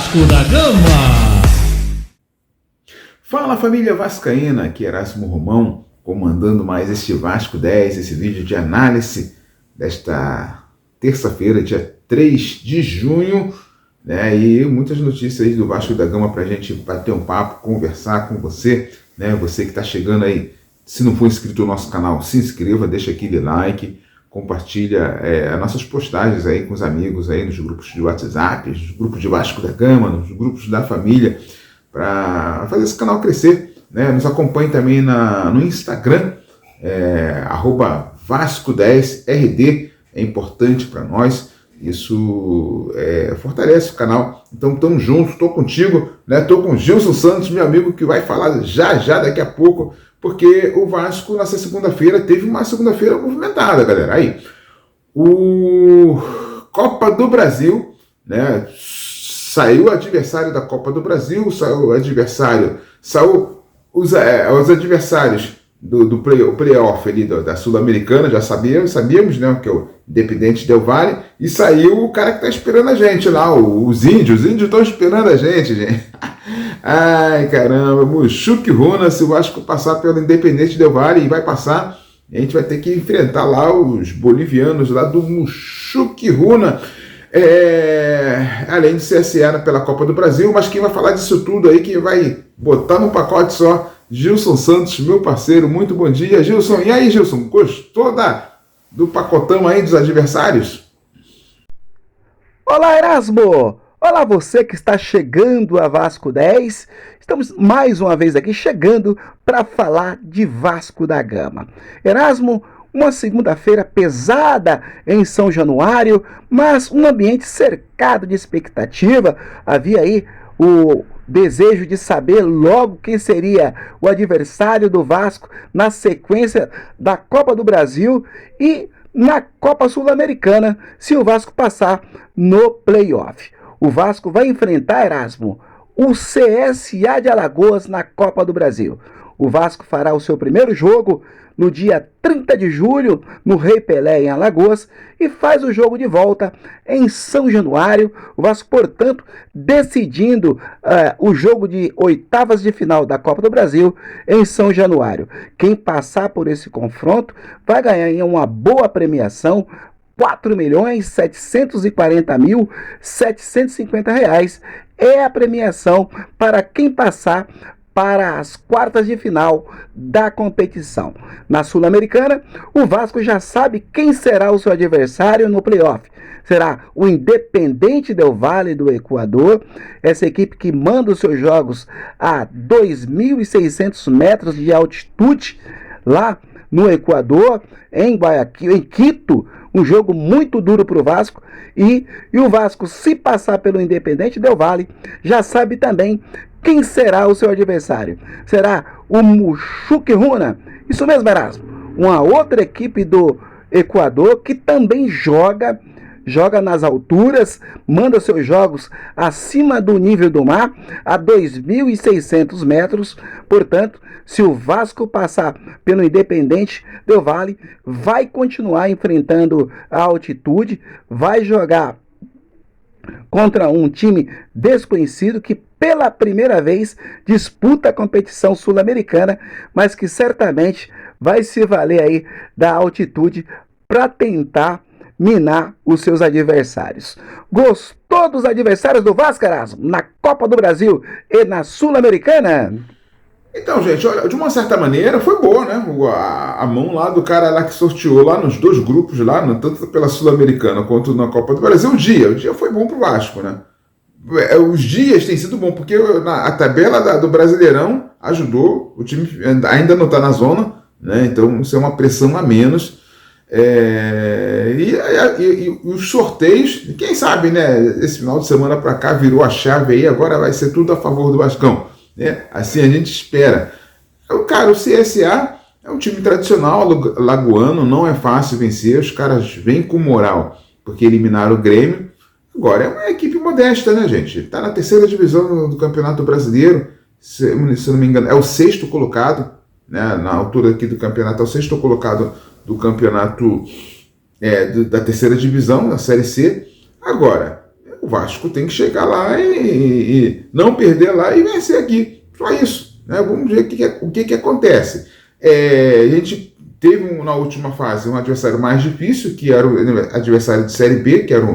Vasco da Gama. Fala família vascaína, aqui Erasmo Romão, comandando mais este Vasco 10, esse vídeo de análise desta terça-feira, dia 3 de junho, né? E muitas notícias aí do Vasco da Gama para a gente bater um papo, conversar com você, né? Você que está chegando aí, se não for inscrito no nosso canal, se inscreva, deixa aquele like, compartilha as nossas postagens aí com os amigos aí nos grupos de WhatsApp, nos grupos de Vasco da Gama, nos grupos da família, para fazer esse canal crescer, né? Nos acompanhe também no Instagram, @Vasco10RD, é importante para nós, isso fortalece o canal. Então estamos juntos, estou contigo, né? Estou com o Gilson Santos, meu amigo, que vai falar já daqui a pouco, porque o Vasco nessa segunda-feira teve uma segunda-feira movimentada, galera. Aí, o Copa do Brasil, né? Saiu o adversário da Copa do Brasil, saiu os adversários do playoff ali da Sul-Americana, já sabíamos, né, que é o Independente Del Valle, e saiu o cara que está esperando a gente lá, os índios estão esperando a gente. Ai, caramba, Mushuc Runa, se o Vasco passar pelo Independente Del Valle, e vai passar, a gente vai ter que enfrentar lá os bolivianos lá do Mushuc Runa, além de CSA pela Copa do Brasil, mas quem vai falar disso tudo aí, quem vai botar num pacote só, Gilson Santos, meu parceiro. Muito bom dia, Gilson. E aí, Gilson, gostou do pacotão aí dos adversários? Olá, Erasmo! Olá, você que está chegando a Vasco 10. Estamos mais uma vez aqui chegando para falar de Vasco da Gama. Erasmo, uma segunda-feira pesada em São Januário, mas um ambiente cercado de expectativa. Havia aí o desejo de saber logo quem seria o adversário do Vasco na sequência da Copa do Brasil e na Copa Sul-Americana, se o Vasco passar no playoff. O Vasco vai enfrentar, Erasmo, o CSA de Alagoas na Copa do Brasil. O Vasco fará o seu primeiro jogo no dia 30 de julho, no Rei Pelé, em Alagoas, e faz o jogo de volta em São Januário. O Vasco, portanto, decidindo o jogo de oitavas de final da Copa do Brasil em São Januário. Quem passar por esse confronto vai ganhar uma boa premiação, R$4.740.750 é a premiação para quem passar para as quartas de final da competição. Na Sul-Americana, o Vasco já sabe quem será o seu adversário no playoff. Será o Independente Del Valle do Equador, essa equipe que manda os seus jogos a 2.600 metros de altitude, lá no Equador, em Guayaquil, em Quito. Um jogo muito duro para o Vasco, e o Vasco, se passar pelo Independente Del Valle, já sabe também quem será o seu adversário. Será o Mushuc Runa, isso mesmo, Erasmo, uma outra equipe do Equador que também joga nas alturas, manda seus jogos acima do nível do mar, a 2.600 metros. Portanto, se o Vasco passar pelo Independente Del Valle, vai continuar enfrentando a altitude, vai jogar contra um time desconhecido que pela primeira vez disputa a competição sul-americana, mas que certamente vai se valer aí da altitude para tentar minar os seus adversários. Gostou dos adversários do Vasco, Erasmo, na Copa do Brasil e na Sul-Americana? Então, gente, olha, de uma certa maneira foi boa, né? A mão lá do cara lá que sorteou lá nos dois grupos lá, tanto pela Sul-Americana quanto na Copa do Brasil, o dia foi bom pro Vasco, né? Os dias têm sido bom, porque a tabela do Brasileirão ajudou, o time ainda não está na zona, né? Então isso é uma pressão a menos. E os sorteios, quem sabe, né? Esse final de semana para cá virou a chave aí, agora vai ser tudo a favor do Vascão, né? Assim a gente espera. Cara, o CSA é um time tradicional lagoano, não é fácil vencer, os caras vêm com moral, porque eliminaram o Grêmio. Agora é uma equipe modesta, né, gente? Está na terceira divisão do Campeonato Brasileiro, se não me engano, é o sexto colocado, né? Na altura aqui do campeonato, é o sexto colocado do campeonato da terceira divisão, da Série C. Agora, o Vasco tem que chegar lá e não perder lá e vencer aqui. Só isso. Né? Vamos ver o que acontece. A gente teve na última fase um adversário mais difícil, que era o adversário de Série B, que era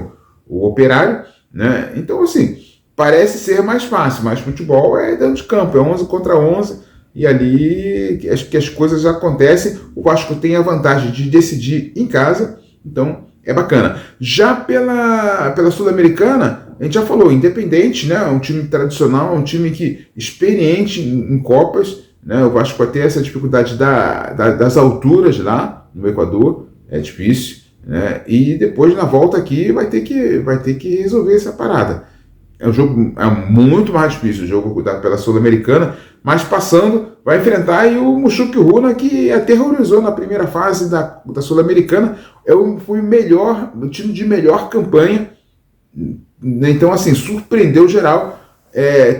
o Operário. Né? Então, assim, parece ser mais fácil, mas futebol é dentro de campo, é 11 contra 11, e ali que as coisas acontecem. O Vasco tem a vantagem de decidir em casa, então é bacana. Já pela Sul-Americana, a gente já falou, Independente, né? Um time tradicional, um time experiente em Copas, né? O Vasco vai ter essa dificuldade das alturas lá no Equador, é difícil, né? E depois na volta aqui vai ter que resolver essa parada. É um jogo muito mais difícil, o jogo pela Sul-Americana, mas passando, vai enfrentar aí o Mushuc Runa, que aterrorizou na primeira fase da Sul-Americana. Foi o time de melhor campanha, então assim, surpreendeu geral.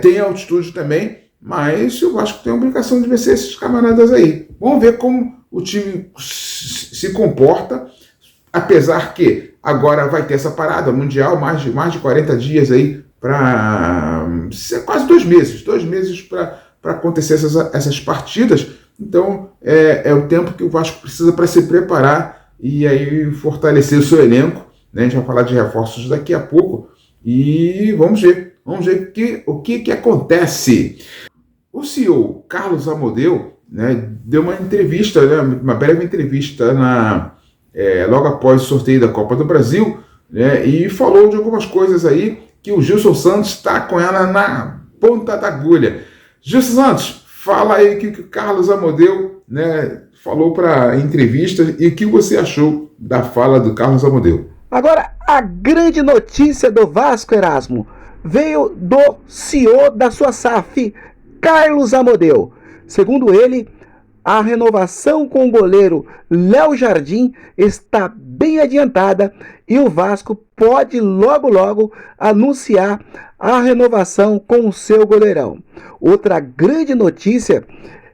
Tem altitude também, mas eu acho que tem a obrigação de vencer esses camaradas aí. Vamos ver como o time se comporta, apesar que agora vai ter essa parada mundial, mais de 40 dias aí, para quase 2 meses para acontecer essas partidas. Então é o tempo que o Vasco precisa para se preparar e aí fortalecer o seu elenco, né? A gente vai falar de reforços daqui a pouco e vamos ver o que acontece. O CEO Carlos Amodeu, né, deu uma entrevista, né, uma breve entrevista logo após o sorteio da Copa do Brasil, né, e falou de algumas coisas aí que o Gilson Santos está com ela na ponta da agulha. Gilson Santos, fala aí o que o Carlos Amodeu, né, falou para a entrevista e o que você achou da fala do Carlos Amodeu. Agora, a grande notícia do Vasco, Erasmo, veio do CEO da sua SAF, Carlos Amodeu. Segundo ele, a renovação com o goleiro Léo Jardim está bem adiantada e o Vasco pode logo anunciar a renovação com o seu goleirão. Outra grande notícia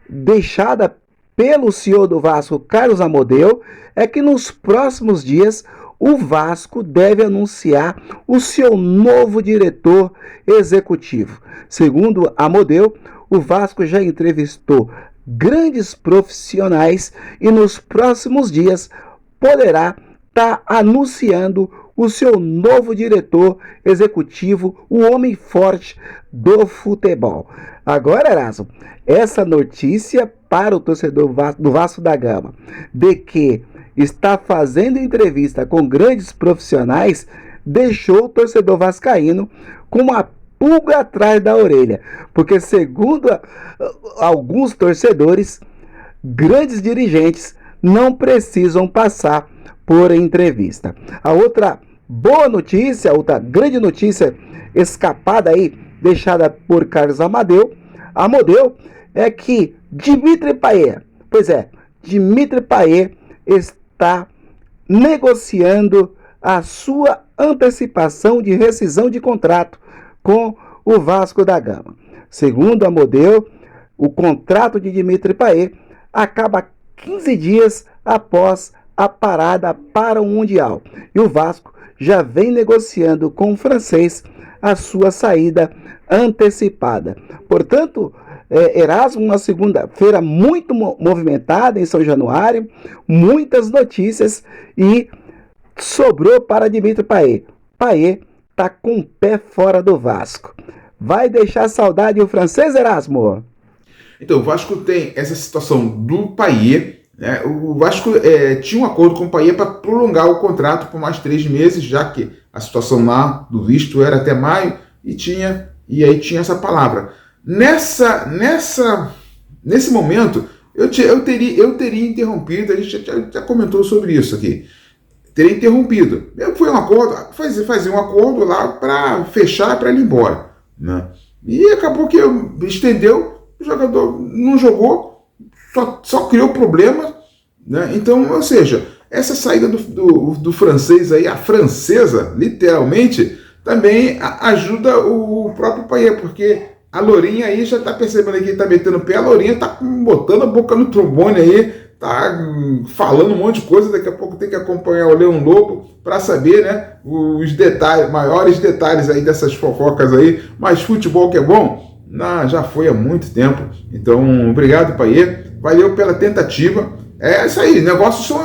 deixada pelo CEO do Vasco, Carlos Amodeu, é que nos próximos dias o Vasco deve anunciar o seu novo diretor executivo. Segundo Amodeu, o Vasco já entrevistou grandes profissionais e nos próximos dias poderá estar anunciando o seu novo diretor executivo, o homem forte do futebol. Agora, Erasmo, essa notícia para o torcedor do Vasco da Gama, de que está fazendo entrevista com grandes profissionais, deixou o torcedor vascaíno com uma pulga atrás da orelha, porque segundo alguns torcedores, grandes dirigentes não precisam passar por entrevista. A outra boa notícia, outra grande notícia escapada aí, deixada por Carlos Amodeu, é que Dimitri Payet está negociando a sua antecipação de rescisão de contrato com o Vasco da Gama. Segundo Amodeu, o contrato de Dimitri Payet acaba 15 dias após a parada para o Mundial. E o Vasco já vem negociando com o francês a sua saída antecipada. Portanto, Erasmo, uma segunda-feira muito movimentada em São Januário, muitas notícias e sobrou para Dimitri Payet. Payet está com o pé fora do Vasco. Vai deixar saudade o francês, Erasmo? Então, o Vasco tem essa situação do Payet, né? O Vasco tinha um acordo com o Payet para prolongar o contrato por mais 3 meses, já que a situação lá do visto era até maio, e aí tinha essa palavra. Nesse momento, eu teria interrompido, a gente já comentou sobre isso aqui. Teria interrompido. Foi um acordo, fazia um acordo lá para fechar, para ele ir embora, né? E acabou que estendeu, o jogador não jogou, só criou problema, né? Então, ou seja, essa saída do francês aí, a francesa, literalmente, também ajuda o próprio Payet, porque a Lourinha aí já está percebendo que ele está metendo o pé, a Lourinha está botando a boca no trombone aí, tá falando um monte de coisa, daqui a pouco tem que acompanhar o Leão Lobo para saber, né, os detalhes, maiores detalhes aí dessas fofocas aí, mas futebol que é bom, já foi há muito tempo. Então, obrigado, Paiê, valeu pela tentativa. É isso aí, negócios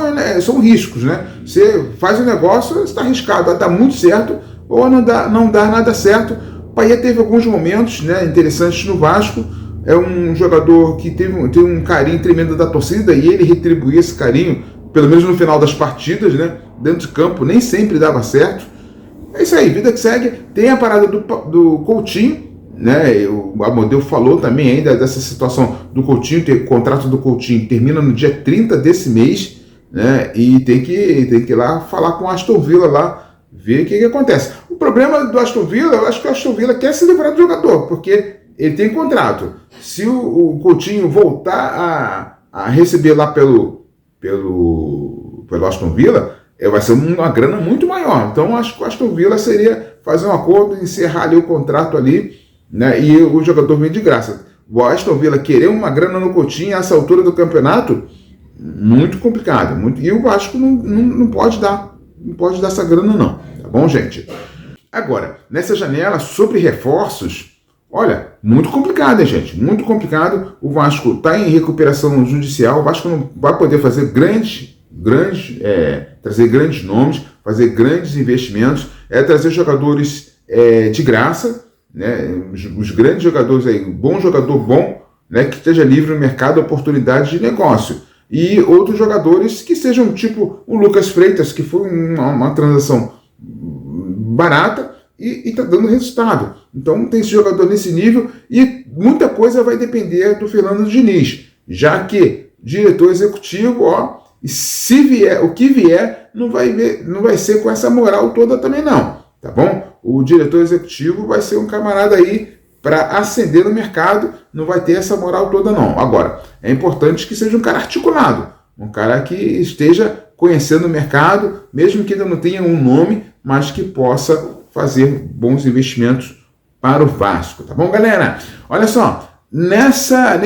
são riscos, né? Você faz um negócio, está arriscado, dá muito certo ou não dá nada certo. O Paiê teve alguns momentos, né, interessantes no Vasco. É um jogador que teve um carinho tremendo da torcida e ele retribuía esse carinho, pelo menos no final das partidas, né? Dentro de campo, nem sempre dava certo. É isso aí, vida que segue. Tem a parada do Coutinho, né? O Amodeu falou também ainda dessa situação do Coutinho, o contrato do Coutinho termina no dia 30 desse mês, né? E tem que ir lá falar com o Aston Villa lá, ver o que acontece. O problema do Aston Villa, eu acho que o Aston Villa quer se livrar do jogador, porque ele tem contrato. Se o Coutinho voltar a receber lá pelo Aston Villa, vai ser uma grana muito maior. Então, acho que o Aston Villa seria fazer um acordo, encerrar ali o contrato ali, né, e o jogador vem de graça. O Aston Villa querer uma grana no Coutinho a essa altura do campeonato, muito complicado. E o Vasco não pode dar essa grana não. Tá bom, gente? Agora, nessa janela sobre reforços, olha, muito complicado, hein, gente? Muito complicado. O Vasco está em recuperação judicial. O Vasco não vai poder fazer trazer grandes nomes, fazer grandes investimentos, trazer jogadores de graça, né? Os grandes jogadores aí, bom jogador bom, né? Que esteja livre no mercado, oportunidade de negócio. E outros jogadores que sejam tipo o Lucas Freitas, que foi uma transação barata, e está dando resultado. Então tem esse jogador nesse nível e muita coisa vai depender do Fernando Diniz, já que diretor executivo, se vier, o que vier, não vai ser com essa moral toda também não, tá bom? O diretor executivo vai ser um camarada aí para ascender no mercado, não vai ter essa moral toda não. Agora, é importante que seja um cara articulado, um cara que esteja conhecendo o mercado, mesmo que ainda não tenha um nome, mas que possa fazer bons investimentos para o Vasco, tá bom, galera? Olha só, nessa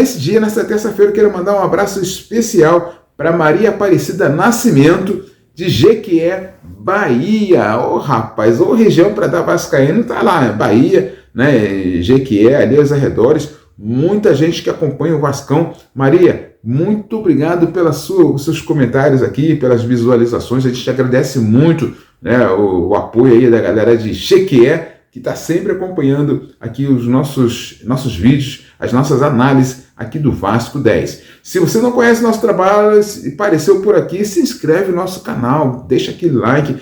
terça-feira, eu quero mandar um abraço especial para Maria Aparecida Nascimento, de Jequié, Bahia. Rapaz, região para dar vascaíno, tá lá, Bahia, né? Jequié, ali aos arredores, muita gente que acompanha o Vascão. Maria, muito obrigado pelos seus comentários aqui, pelas visualizações, a gente te agradece muito, né, o apoio aí da galera de Jequié, que está sempre acompanhando aqui os nossos vídeos, as nossas análises aqui do Vasco 10. Se você não conhece nosso trabalho e apareceu por aqui, se inscreve no nosso canal, deixa aquele like,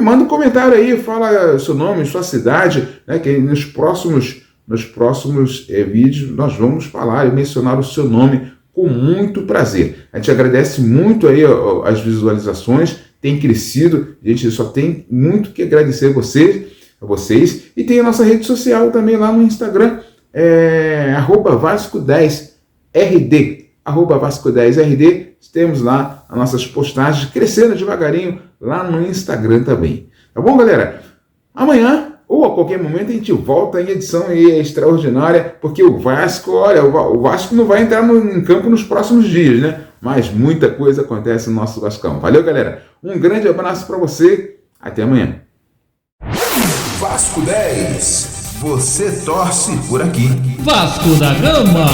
manda um comentário aí, fala seu nome, sua cidade, né, que nos próximos vídeos nós vamos falar e mencionar o seu nome com muito prazer. A gente agradece muito aí as visualizações, tem crescido, a gente só tem muito que agradecer a vocês, e tem a nossa rede social também lá no Instagram, @Vasco10RD, @Vasco10RD, temos lá as nossas postagens crescendo devagarinho lá no Instagram também. Tá bom, galera? Amanhã ou a qualquer momento a gente volta em edição extraordinária, porque o Vasco, o Vasco não vai entrar em campo nos próximos dias, né? Mas muita coisa acontece no nosso Vascão. Valeu, galera? Um grande abraço para você. Até amanhã. Vasco 10. Você torce por aqui. Vasco da Gama.